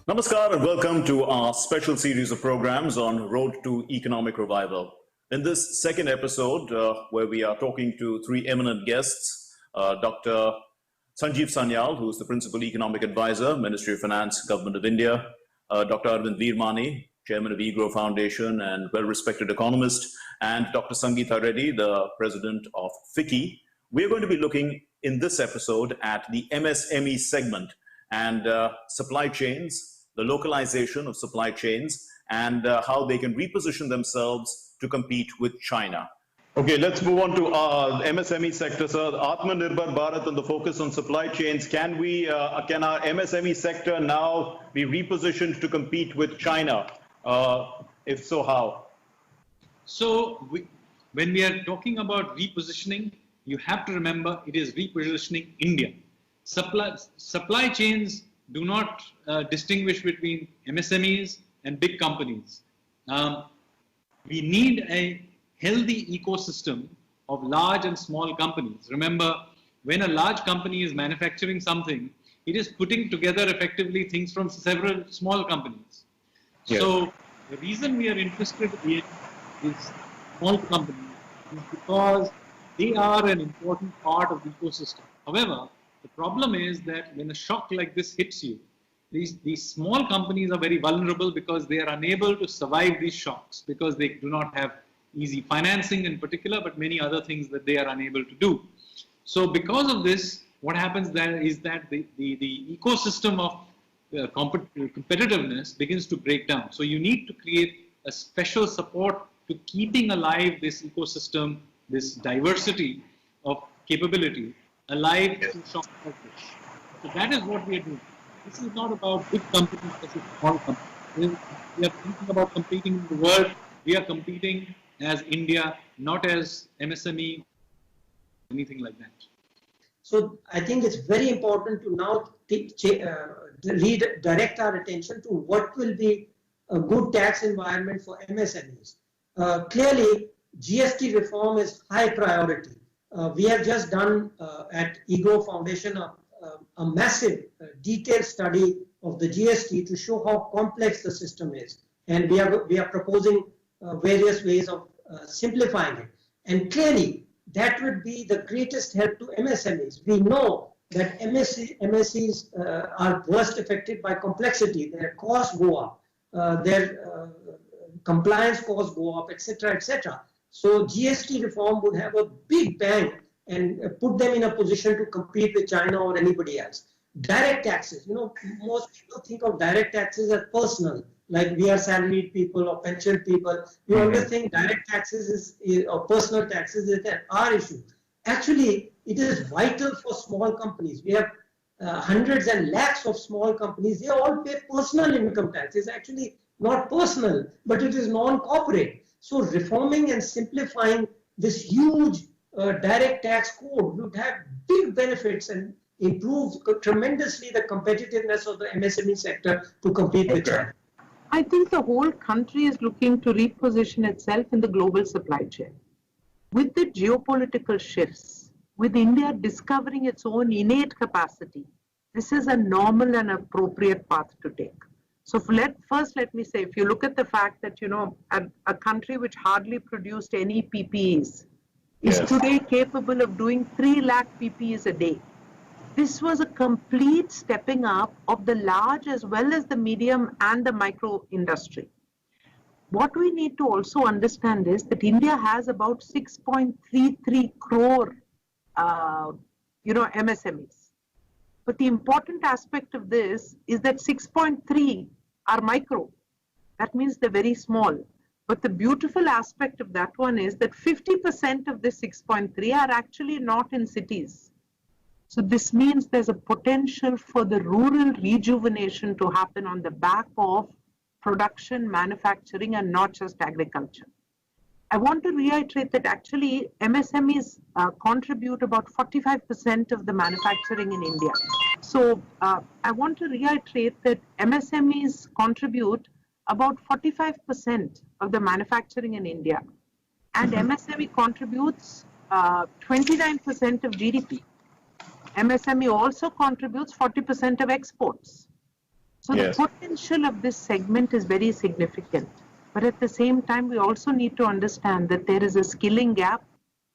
Namaskar and welcome to our special series of programs on Road to Economic Revival. In this second episode, where we are talking to three eminent guests, Dr. Sanjeev Sanyal, who is the Principal Economic Advisor, Ministry of Finance, Government of India, Dr. Arvind Veermani, Chairman of eGrow Foundation and well-respected economist, and Dr. Sangeeta Reddy, the President of FICCI. We're going to be looking in this episode at the MSME segment and supply chains, the localization of supply chains, and how they can reposition themselves to compete with China. Okay, let's move on to MSME sector, sir. Atma Nirbhar Bharat and the focus on supply chains. Can our MSME sector now be repositioned to compete with China? If so, how? So when we are talking about repositioning, you have to remember it is repositioning India. Supply chains do not distinguish between MSMEs and big companies. We need a healthy ecosystem of large and small companies. Remember, when a large company is manufacturing something, it is putting together effectively things from several small companies. Yes. So the reason we are interested in these small companies is because they are an important part of the ecosystem. However, the problem is that when a shock like this hits you, these small companies are very vulnerable because they are unable to survive these shocks because they do not have easy financing in particular, but many other things that they are unable to do. So because of this, what happens then is that the ecosystem of competitiveness begins to break down. So you need to create a special support to keeping alive this ecosystem, this diversity of capability alive to shocks like this. So that is what we are doing. This is not about big companies versus small companies. We are thinking about competing in the world. We are competing as India, not as MSME, anything like that. So I think it's very important to now direct our attention to what will be a good tax environment for MSMEs. Clearly, GST reform is high priority. We have just done at eGrow Foundation a massive detailed study of the GST to show how complex the system is, and we are proposing various ways of simplifying it. And clearly, that would be the greatest help to MSMEs. We know that MSEs are worst affected by complexity. Their costs go up, their compliance costs go up, etc., etc. So GST reform would have a big bang and put them in a position to compete with China or anybody else. Direct taxes, most people think of direct taxes as personal, like we are salaried people or pensioned people. We always think direct taxes or personal taxes is our issue. Actually, it is vital for small companies. We have hundreds and lakhs of small companies. They all pay personal income tax. It's actually not personal, but it is non-corporate. So reforming and simplifying this huge direct tax code would have big benefits and improve tremendously the competitiveness of the MSME sector to compete with China. I think the whole country is looking to reposition itself in the global supply chain. With the geopolitical shifts, with India discovering its own innate capacity, this is a normal and appropriate path to take. So first let me say, if you look at the fact that, a country which hardly produced any PPEs is today capable of doing 3 lakh PPEs a day. This was a complete stepping up of the large as well as the medium and the micro industry. What we need to also understand is that India has about 6.33 crore, MSMEs. But the important aspect of this is that 6.3 are micro. That means they're very small. But the beautiful aspect of that one is that 50% of this 6.3 are actually not in cities. So this means there's a potential for the rural rejuvenation to happen on the back of production, manufacturing, and not just agriculture. I want to reiterate that actually MSMEs contribute about 45% of the manufacturing in India. So I want to reiterate that MSMEs contribute about 45% of the manufacturing in India. And MSME contributes 29% of GDP. MSME also contributes 40% of exports. So the Yes. potential of this segment is very significant. But at the same time, we also need to understand that there is a skilling gap,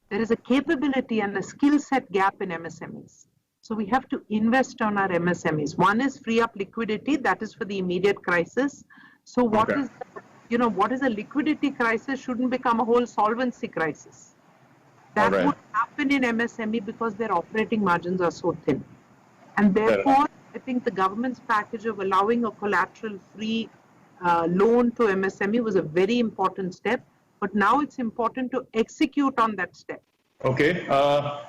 there is a capability and a skill set gap in MSMEs. So we have to invest on our MSMEs. One is free up liquidity, that is for the immediate crisis. So what Okay. is, what is a liquidity crisis shouldn't become a whole solvency crisis. All That right. would happen in MSME because their operating margins are so thin. And Fair enough. therefore, I think the government's package of allowing a collateral-free loan to MSME was a very important step. But now it's important to execute on that step. Okay.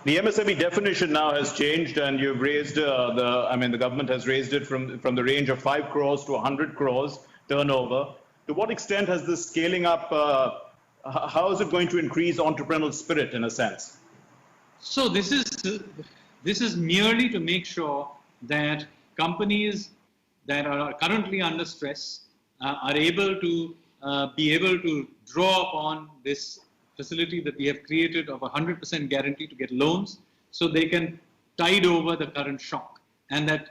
The MSME definition now has changed, and you've raised the government has raised it from the range of 5 crores to 100 crores turnover. To what extent has this scaling up? How is it going to increase entrepreneurial spirit in a sense? So this is merely to make sure that companies that are currently under stress are able to be able to draw upon this facility that we have created of 100% guarantee to get loans, so they can tide over the current shock, and that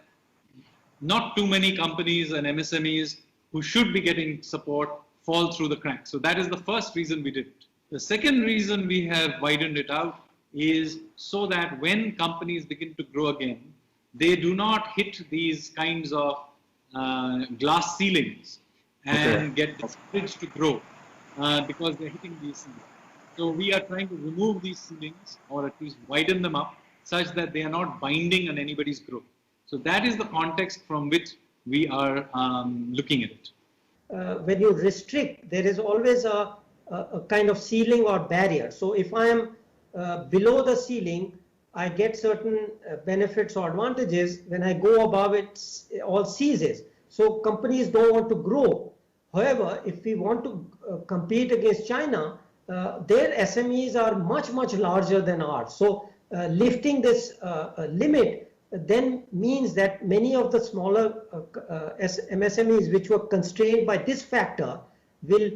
not too many companies and MSMEs who should be getting support fall through the cracks. So that is the first reason we did it. The second reason we have widened it out is so that when companies begin to grow again, they do not hit these kinds of glass ceilings and get discouraged to grow because they're hitting these ceilings. So we are trying to remove these ceilings, or at least widen them up, such that they are not binding on anybody's growth. So that is the context from which we are looking at it. When you restrict, there is always a kind of ceiling or barrier. So if I am below the ceiling, I get certain benefits or advantages. When I go above it, all ceases. So companies don't want to grow. However, if we want to compete against China, their SMEs are much larger than ours. So lifting this limit then means that many of the smaller MSMEs which were constrained by this factor will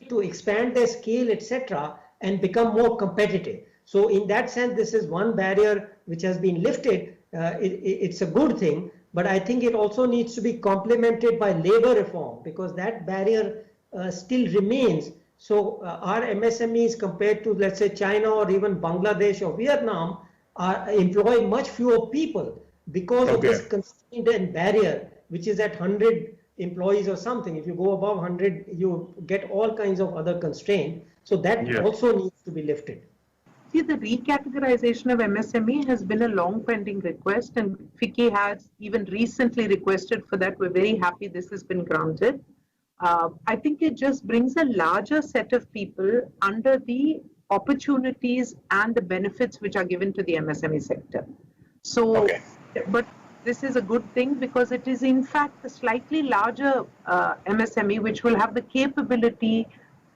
to expand their scale, etc., and become more competitive. So in that sense, this is one barrier which has been lifted. It's a good thing, but I think it also needs to be complemented by labor reform, because that barrier still remains. So our MSMEs compared to, let's say, China or even Bangladesh or Vietnam are employing much fewer people because of this constraint and barrier, which is at 100 employees or something. If you go above 100, you get all kinds of other constraints. So that also needs to be lifted. See, the recategorization of MSME has been a long pending request, and FICCI has even recently requested for that. We're very happy this has been granted. I think it just brings a larger set of people under the opportunities and the benefits which are given to the MSME sector. So, but this is a good thing because it is in fact a slightly larger MSME which will have the capability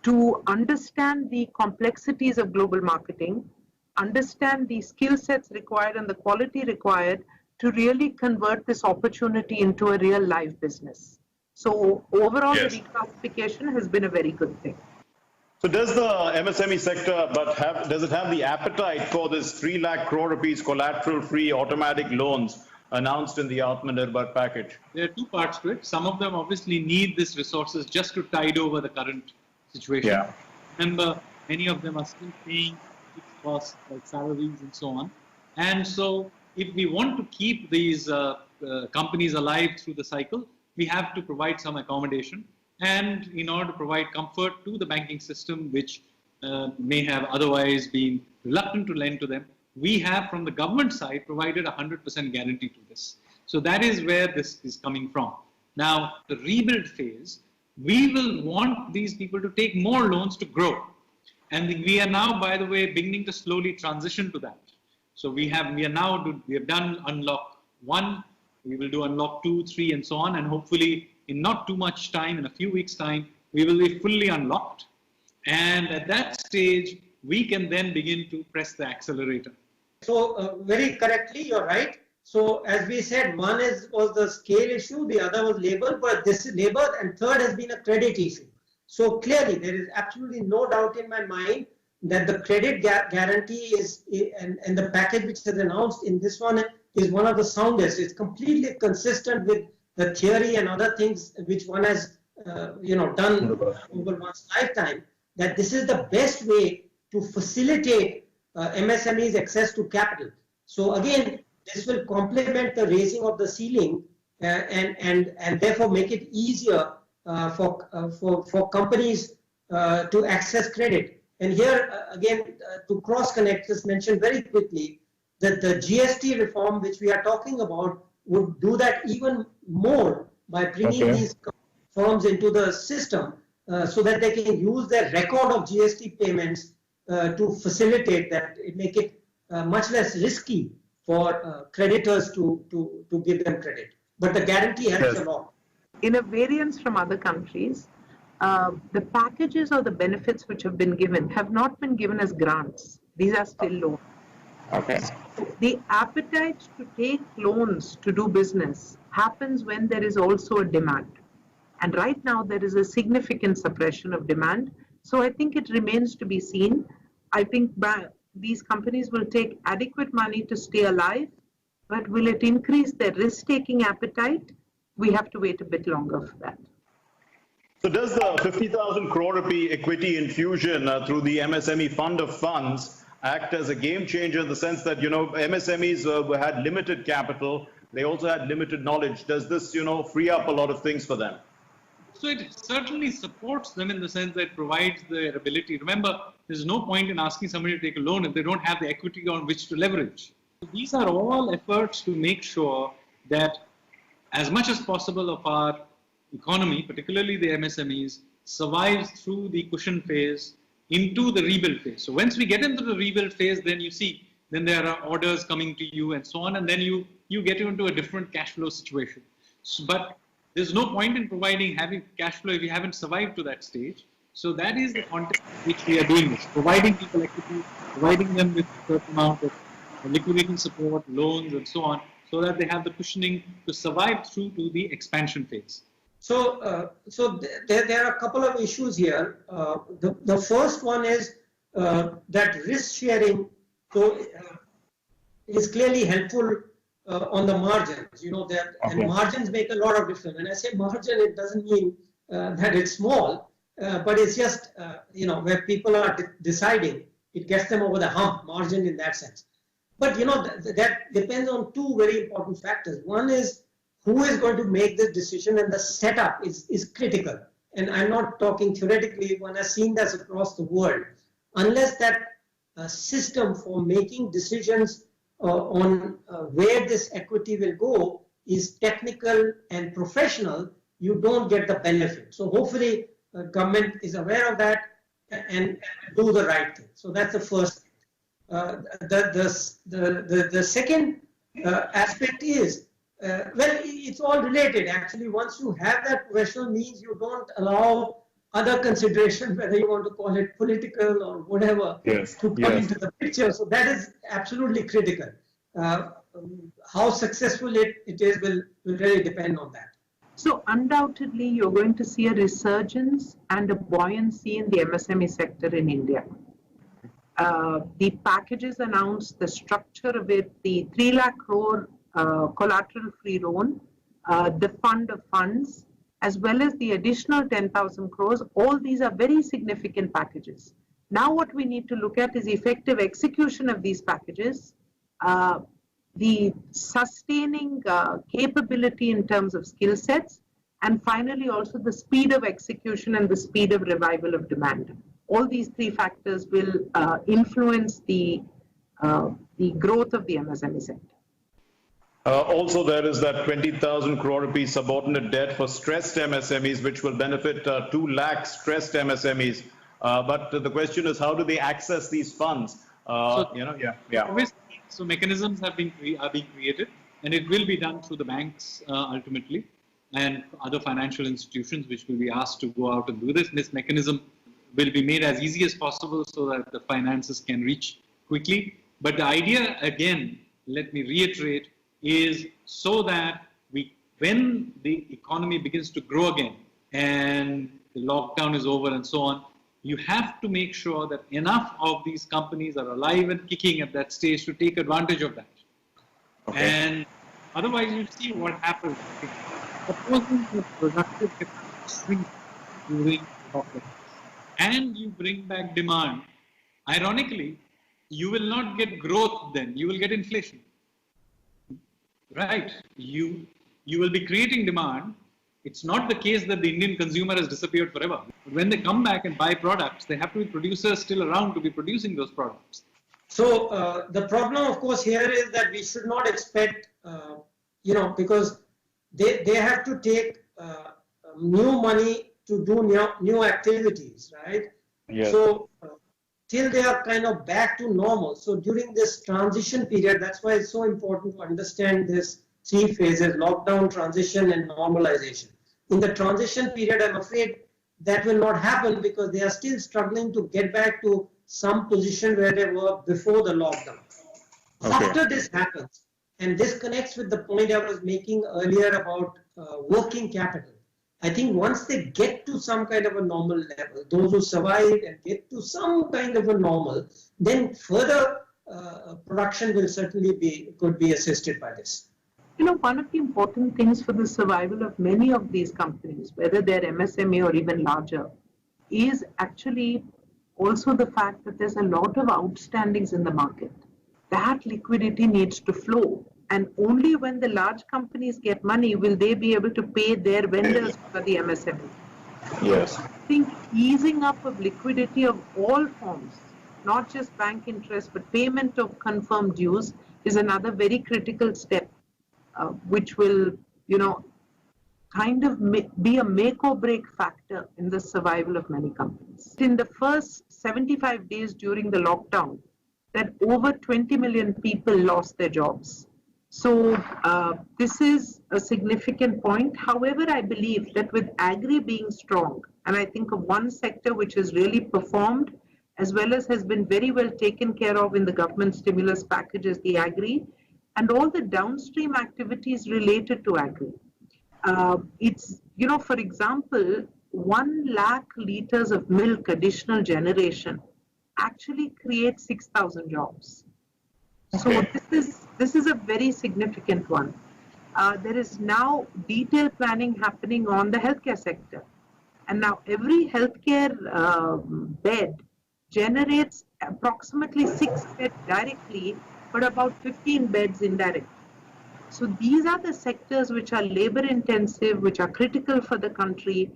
to understand the complexities of global marketing, understand the skill sets required and the quality required to really convert this opportunity into a real live business. So overall, the reclassification has been a very good thing. So does the MSME sector, does it have the appetite for this 3 lakh crore rupees collateral-free automatic loans announced in the Atma Nirbhar package? There are two parts to it. Some of them obviously need these resources just to tide over the current situation. Yeah. Remember, many of them are still paying fixed costs like salaries and so on. And so if we want to keep these companies alive through the cycle, we have to provide some accommodation, and in order to provide comfort to the banking system, which may have otherwise been reluctant to lend to them, we have from the government side provided 100% guarantee to this. So that is where this is coming from. Now, the rebuild phase, we will want these people to take more loans to grow. And we are now, by the way, beginning to slowly transition to that. So we have done unlock 1, we will do unlock 2, 3, and so on. And hopefully in not too much time, in a few weeks' time, we will be fully unlocked. And at that stage, we can then begin to press the accelerator. So very correctly, you're right. So as we said, one was the scale issue, the other was labor, but this is labor, and third has been a credit issue. So clearly, there is absolutely no doubt in my mind that the credit guarantee is, and the package which is announced in this one is one of the soundest. It's completely consistent with the theory and other things which one has done over one's lifetime, that this is the best way to facilitate MSMEs access to capital. So again, this will complement the raising of the ceiling and therefore make it easier for companies to access credit. And here again, to cross connect, just mention very quickly that the GST reform which we are talking about would do that even more by bringing these firms into the system so that they can use their record of GST payments to facilitate that, make it much less risky for creditors to give them credit. But the guarantee helps a lot. In a variance from other countries, the packages or the benefits which have been given have not been given as grants. These are still loans. Okay. The appetite to take loans to do business happens when there is also a demand. And right now there is a significant suppression of demand. So I think it remains to be seen. I think these companies will take adequate money to stay alive, but will it increase their risk-taking appetite? We have to wait a bit longer for that. So does the 50,000 crore rupee equity infusion through the MSME fund of funds act as a game changer in the sense that, MSMEs had limited capital, they also had limited knowledge. Does this, free up a lot of things for them? So it certainly supports them in the sense that it provides their ability. Remember, there's no point in asking somebody to take a loan if they don't have the equity on which to leverage. So these are all efforts to make sure that as much as possible of our economy, particularly the MSMEs, survives through the cushion phase into the rebuild phase. So once we get into the rebuild phase, then you see, then there are orders coming to you and so on, and then you get into a different cash flow situation. So, but there's no point in having cash flow if you haven't survived to that stage. So that is the context in which we are doing this, providing people equity, providing them with a certain amount of liquidity support, loans and so on, so that they have the cushioning to survive through to the expansion phase. So, there are a couple of issues here. The first one is that risk sharing is clearly helpful on the margins. And margins make a lot of difference. When I say margin, it doesn't mean that it's small, but it's just where people are deciding, it gets them over the hump. Margin in that sense. But that depends on two very important factors. One is who is going to make this decision, and the setup is critical. And I'm not talking theoretically, one has seen this across the world. Unless that system for making decisions on where this equity will go is technical and professional, you don't get the benefit. So hopefully government is aware of that and do the right thing. So that's the first thing. The second aspect is, it's all related. Actually, once you have that professional means, you don't allow other consideration, whether you want to call it political or whatever, to come into the picture. So that is absolutely critical. How successful it is will really depend on that. So undoubtedly, you're going to see a resurgence and a buoyancy in the MSME sector in India. The packages announced, the structure of it, the 3 lakh crore collateral free loan, the fund of funds, as well as the additional 10,000 crores, all these are very significant packages. Now what we need to look at is effective execution of these packages, the sustaining capability in terms of skill sets, and finally also the speed of execution and the speed of revival of demand. All these three factors will influence the growth of the MSME sector. Also, there is that 20,000 crore rupees subordinate debt for stressed MSMEs, which will benefit 2 lakh stressed MSMEs. But the question is, how do they access these funds? So mechanisms are being created, and it will be done through the banks ultimately, and other financial institutions which will be asked to go out and do this. This mechanism will be made as easy as possible so that the finances can reach quickly. But the idea, again, let me reiterate, is so that when the economy begins to grow again and the lockdown is over and so on, you have to make sure that enough of these companies are alive and kicking at that stage to take advantage of that. And otherwise you see what happens. supposing the productive capacity shrinks during lockdown and you bring back demand, ironically, you will not get growth then, you will get inflation. Right? You will be creating demand. It's not the case that the Indian consumer has disappeared forever. But when they come back and buy products, they have to be producers still around to be producing those products. So the problem, of course, here is that we should not expect, because they have to take new money to do new activities, right? Yes. So till they are kind of back to normal. So during this transition period, that's why it's so important to understand this 3 phases: lockdown, transition, and normalization. In the transition period, I'm afraid that will not happen because they are still struggling to get back to some position where they were before the lockdown. Okay. After this happens, and this connects with the point I was making earlier about working capital. I think once they get to some kind of a normal level, those who survive and get to some kind of a normal, then further production will certainly could be assisted by this. One of the important things for the survival of many of these companies, whether they're MSME or even larger, is actually also the fact that there's a lot of outstandings in the market. That liquidity needs to flow. And only when the large companies get money will they be able to pay their vendors for the MSME. Yes. I think easing up of liquidity of all forms, not just bank interest, but payment of confirmed dues is another very critical step, which will, kind of be a make or break factor in the survival of many companies. In the first 75 days during the lockdown, that over 20 million people lost their jobs. So this is a significant point. However, I believe that with agri being strong, and I think of one sector which has really performed as well as has been very well taken care of in the government stimulus package is the agri, and all the downstream activities related to agri. It's, for example, 1 lakh liters of milk additional generation actually creates 6,000 jobs. So this is a very significant one. There is now detailed planning happening on the healthcare sector. And now every healthcare bed generates approximately 6 beds directly, but about 15 beds indirect. So these are the sectors which are labor intensive, which are critical for the country,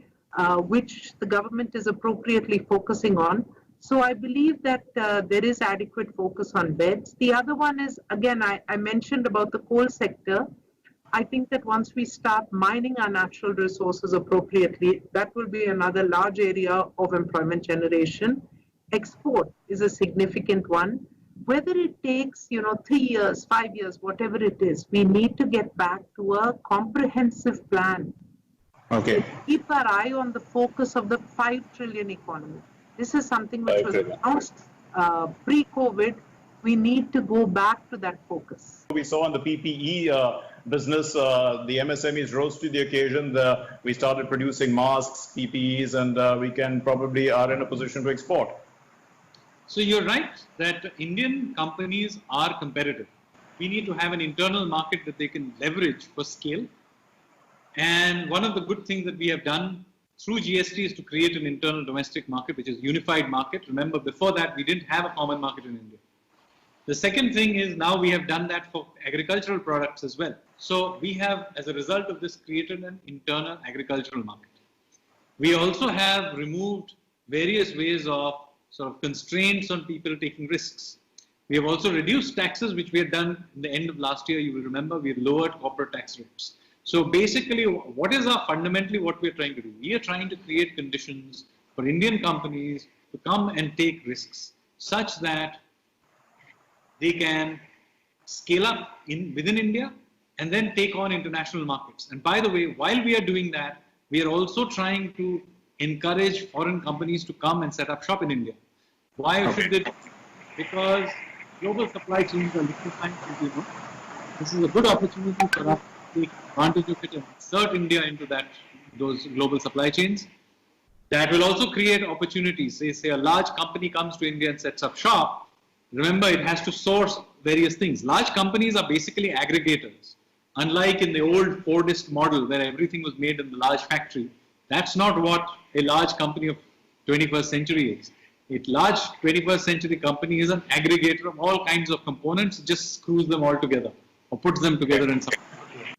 which the government is appropriately focusing on. So I believe that there is adequate focus on beds. The other one is, again, I mentioned about the coal sector. I think that once we start mining our natural resources appropriately, that will be another large area of employment generation. Export is a significant one. Whether it takes, 3 years, 5 years, whatever it is, we need to get back to a comprehensive plan. Okay. Keep our eye on the focus of the 5 trillion economy. This is something which was announced pre-COVID. We need to go back to that focus. We saw on the PPE business, the MSMEs rose to the occasion. We started producing masks, PPEs, and we can probably are in a position to export. So you're right that Indian companies are competitive. We need to have an internal market that they can leverage for scale. And one of the good things that we have done through GST is to create an internal domestic market, which is unified market. Remember, before that, we didn't have a common market in India. The second thing is now we have done that for agricultural products as well. So we have, as a result of this, created an internal agricultural market. We also have removed various ways of sort of constraints on people taking risks. We have also reduced taxes, which we had done in the end of last year. You will remember we have lowered corporate tax rates. So basically, what is our fundamentally what we are trying to do? We are trying to create conditions for Indian companies to come and take risks such that they can scale up within India and then take on international markets. And by the way, while we are doing that, we are also trying to encourage foreign companies to come and set up shop in India. Why should they? Because global supply chains are liquefying. This is a good opportunity for us to take advantage of it and insert India into those global supply chains. That will also create opportunities. Say a large company comes to India and sets up shop. Remember, it has to source various things. Large companies are basically aggregators. unlike in the old Fordist model where everything was made in the large factory, that's not what a large company of 21st century is. A large 21st century company is an aggregator of all kinds of components, just screws them all together or puts them together in some.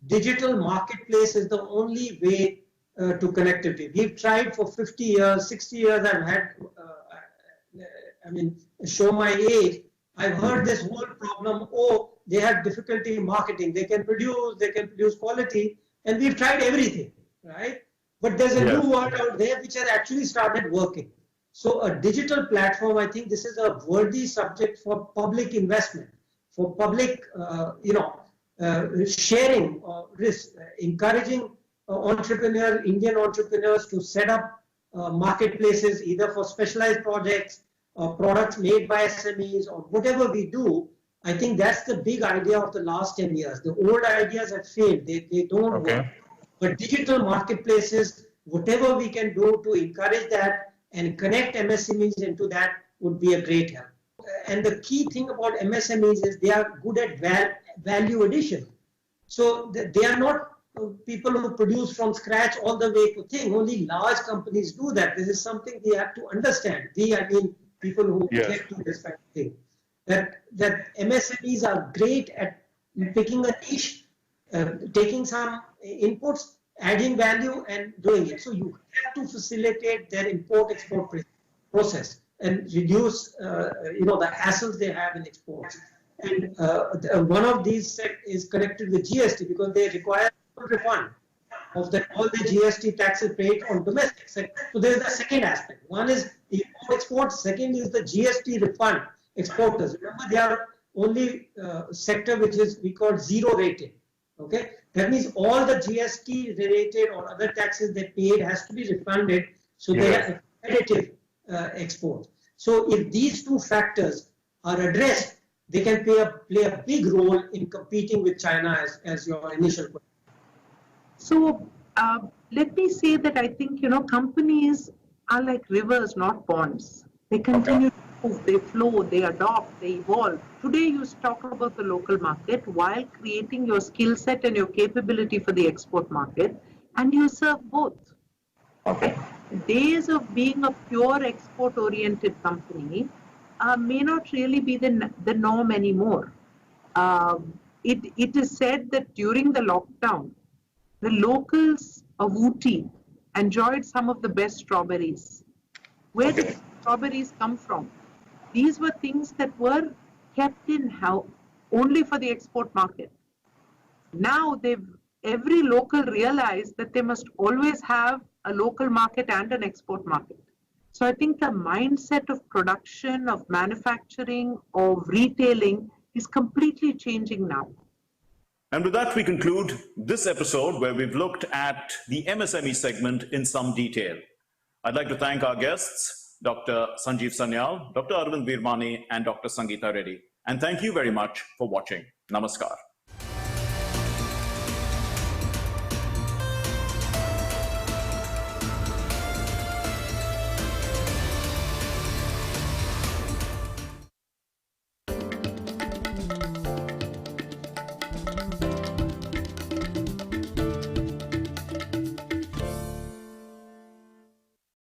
Digital marketplace is the only way to connectivity. We've tried for 50 years, 60 years. I've had, show my age. I've heard this whole problem. Oh, they have difficulty in marketing. They can produce quality, and we've tried everything, right? But there's a new world out there which has actually started working. So a digital platform, I think this is a worthy subject for public investment, for public, sharing risk, encouraging Indian entrepreneurs to set up marketplaces either for specialized projects or products made by SMEs or whatever we do. I think that's the big idea of the last 10 years. The old ideas have failed. They don't work. But digital marketplaces, whatever we can do to encourage that and connect MSMEs into that would be a great help. And the key thing about MSMEs is they are good at value addition. So they are not people who produce from scratch all the way to thing. Only large companies do that. This is something we have to understand. People who get to this kind of thing. That MSMEs are great at picking a niche, taking some inputs, adding value and doing it. So you have to facilitate their import-export process and reduce the hassles they have in exports. And one of these is connected with GST because they require refund of all the GST taxes paid on domestic sector. So there is the second aspect. One is the export. Second is the GST refund exporters. Remember, they are only sector which is we call zero rated. Okay, that means all the GST related or other taxes they paid has to be refunded. So they are competitive exports. So if these two factors are addressed, they can play a big role in competing with China as your initial question. So let me say that I think, companies are like rivers, not ponds. They continue to move, they flow, they adopt, they evolve. Today you talk about the local market while creating your skill set and your capability for the export market, and you serve both. Okay. Days of being a pure export-oriented company may not really be the norm anymore. It is said that during the lockdown, the locals of Ooty enjoyed some of the best strawberries. Where did strawberries come from? These were things that were kept in house only for the export market. Now every local realized that they must always have a local market and an export market. So I think the mindset of production, of manufacturing, of retailing is completely changing now. And with that, we conclude this episode where we've looked at the MSME segment in some detail. I'd like to thank our guests, Dr. Sanjeev Sanyal, Dr. Arvind Virmani, and Dr. Sangeeta Reddy. And thank you very much for watching. Namaskar.